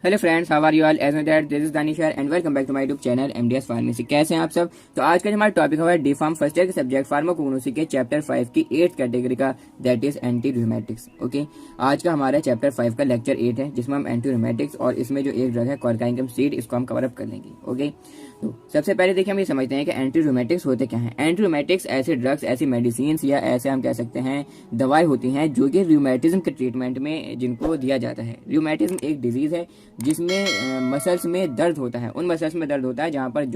Hello friends, how are you all? As that this is दानिशर and welcome back to my YouTube channel MDS pharmacy. कैसे हैं आप सब? तो आज का हमारा टॉपिक है डी फार्म फर्स्ट ईयर के सब्जेक्ट फार्माकोग्नोसी के चैप्टर 5 की 8th कैटेगरी का, that is anti rheumatics. Okay, आज का हमारा चैप्टर 5 का लेक्चर 8 है, जिसमें हम एंटी रूमेटिक्स और इसमें जो एक ड्रग है कॉलकाइनम सीड, इसको हम कवर अप कर लेंगे। ओके, तो सबसे पहले देखिए हम ये समझते हैं कि एंटी रूमेटिक्स होते क्या हैं। एंटी रूमेटिक्स ऐसे ड्रग्स, ऐसी मेडिसिन या ऐसे हम कह सकते हैं दवाई होती हैं जो कि रूमेटिज्म के ट्रीटमेंट में जिनको दिया जाता है। रूमेटिज्म एक डिजीज है जिसमें मसल्स में दर्द होता है, उन मसल्स में दर्द होता है जहां पर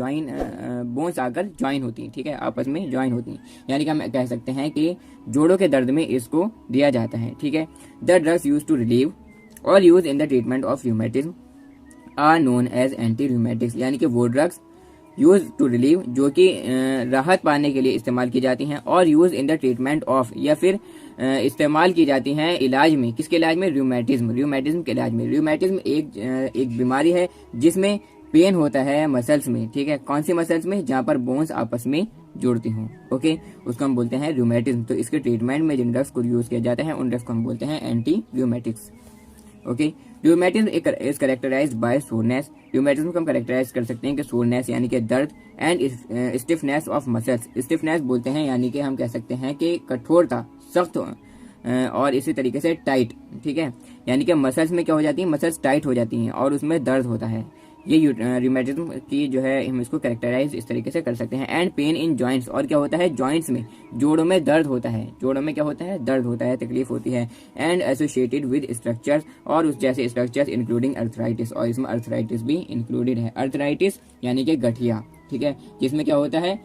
बोन्स आकर ज्वाइन होती हैं, ठीक है, आपस में ज्वाइन होती हैं, यानी कि हम कह सकते हैं कि जोड़ों के दर्द में इसको दिया जाता है। ठीक है, the drugs use to relieve or use in the treatment of rheumatism are known as anti rheumatics, यानी कि वो ड्रग्स यूज टू रिलीव जो कि राहत पाने के लिए इस्तेमाल की जाती हैं, और use in the treatment of या फिर इस्तेमाल की जाती हैं इलाज में। किसके इलाज में? रूमेटिज्म के इलाज में। रूमेटिज्म एक बीमारी है जिसमें पेन होता है मसल्स में, ठीक है, कौन सी मसल्स में? जहां पर बोन्स आपस में जुड़ती हों। ओके, उसको हम बोलते हैं रूमेटिज्म। तो इसके ट्रीटमेंट में जिन ड्रग्स को यूज किया जाता है उन ड्रग्स को हम बोलते हैं anti rheumatics. Okay, rheumatism is characterised by soreness. Rheumatism को हम कैरेक्टराइज कर सकते हैं कि सोरनेस यानी कि दर्द, and stiffness of muscles. Stiffness बोलते हैं यानी कि हम कह सकते हैं कि कठोरता, सख्त, और इसी तरीके से टाइट, ठीक है, यानी कि मसल्स में क्या हो जाती है, मसल्स टाइट हो जाती हैं और उसमें दर्द होता है। ये रूमेटिज्म की जो है हम इसको कैरेक्टराइज इस तरीके से कर सकते हैं। एंड पेन इन जॉइंट्स, और क्या होता है, जॉइंट्स में, जोड़ों में दर्द होता है। जोड़ों में क्या होता है? दर्द होता है, तकलीफ होती है। एंड एसोसिएटेड विद स्ट्रक्चर्स, और उस जैसे स्ट्रक्चर्स इंक्लूडिंग अर्थराइटिस, और इसमें अर्थराइटिस भी इंक्लूडेड है। अर्थराइटिस यानी कि गठिया, ठीक है, जिसमें क्या होता है,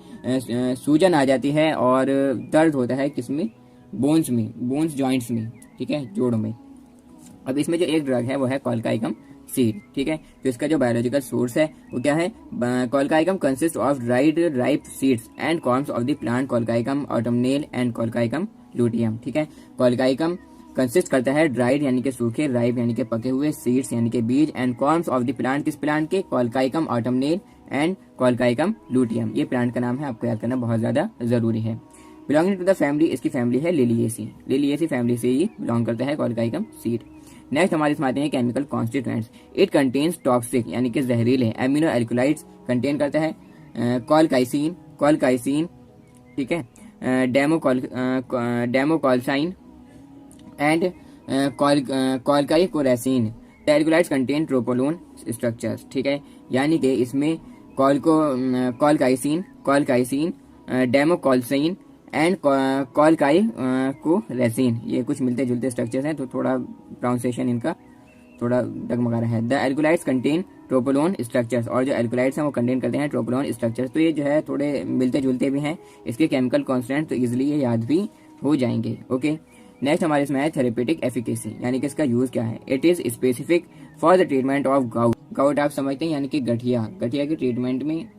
सूजन आ जाती है और दर्द होता है किसमें? बोन्स में, बोन्स जॉइंट्स में, ठीक है, जोड़ों में। अब इसमें जो एक ड्रग है वो है कॉलकाइकम सीड, ठीक है, तो इसका जो बायोलॉजिकल सोर्स है वो क्या है? Colchicum consist of dried ripe seeds and corms of the plant Colchicum autumnale and Colchicum luteum. ठीक है, कॉलकाइकम कंसिस्ट करता है ड्राइड यानी कि सूखे, राइप यानी कि पके हुए, सीड्स यानी कि बीज, and corms of the plant, किस प्लांट के? कॉलकाइकम ऑटमनेल एंड कॉलकाइकम लूटियम। ये प्लांट का नाम है, आपको याद करना बहुत ज्यादा जरूरी है। बिलोंगिंग टू द फैमिली, इसकी फैमिली है लिलिएसी। लिलिएसी फैमिली से ही बिलोंग करता है कॉलकाइकम सीड। नेक्स्ट हमारे इसमें आते हैं chemical constituents. It contains toxic यानी कि जहरीले एमिनो एल्कोलाइड्स कंटेन करता है कॉलकाइसिन, ठीक है, demecolcine and colchicoceine. The alkaloids contain tropolone structures, ठीक है, यानी कि इसमें कॉलकाइसिन, डेमोकॉलसाइन एंड कॉलकाइकोरेसिन, ये कुछ मिलते जुलते स्ट्रक्चर्स हैं, तो थोड़ा प्रोनाउंसिएशन इनका थोड़ा डगमगा रहा है। The alkaloids contain tropolone structures, और जो एल्कोलाइड्स हैं वो कंटेन करते हैं ट्रोपोलोन स्ट्रक्चर्स। तो ये जो है थोड़े मिलते जुलते भी हैं, इसके केमिकल कॉन्स्टेंट, तो इजिली ये याद भी हो जाएंगे। ओके, नेक्स्ट हमारे इसमें है थेरेपेटिक एफिकेसी, यानी कि इसका यूज क्या है? It is specific for the treatment of gout. Gout आप समझते हैं, यानी कि गठिया के ट्रीटमेंट में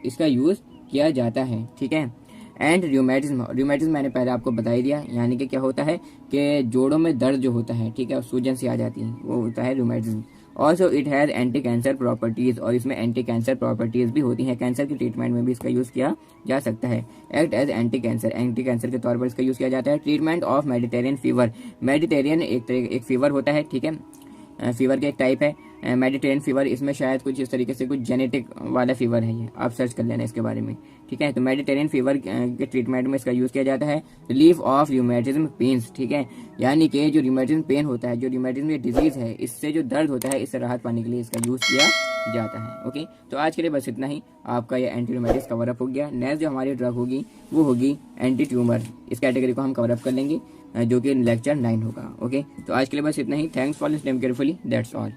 इसका यूज किया जाता है, ठीक है। एंड रूमेटिज्म मैंने पहले आपको बता ही दिया, यानी कि क्या होता है कि जोड़ों में दर्द जो होता है, ठीक है, सूजन सी आ जाती है, वो होता है rheumatism. Also it has anti cancer properties, और इसमें एंटी कैंसर प्रॉपर्टीज भी होती हैं, कैंसर के ट्रीटमेंट में भी इसका यूज किया जा सकता है। एक्ट एज एंटी कैंसर के तौर पर इसका यूज किया जाता है। Treatment of Mediterranean fever, Mediterranean एक फीवर होता है, ठीक है, फीवर का एक टाइप है मेडिटेरियन फीवर। इसमें शायद कुछ इस तरीके से कुछ जेनेटिक वाला फीवर है, ये आप सर्च कर लेना इसके बारे में, ठीक है। तो मेडिटेरियन फीवर के ट्रीटमेंट में इसका यूज किया जाता है। रिलीफ ऑफ रूमेटिज्म पेन्स, ठीक है, यानी कि जो रूमेटिज्म पेन होता है, जो रूमेटिज्म डिजीज है, इससे जो दर्द होता है, इससे राहत पाने के लिए इसका यूज किया जाता है। ओके, तो आज के लिए बस इतना ही, आपका ये एंटी रूमेटिक्स कवर अप हो गया। नेक्स्ट जो हमारी ड्रग होगी वो होगी एंटी ट्यूमर। इस कैटेगरी को हम कवर अप कर लेंगे, जो कि लेक्चर 9 होगा। ओके, तो आज के लिए बस इतना ही। Thanks for listening carefully, that's all.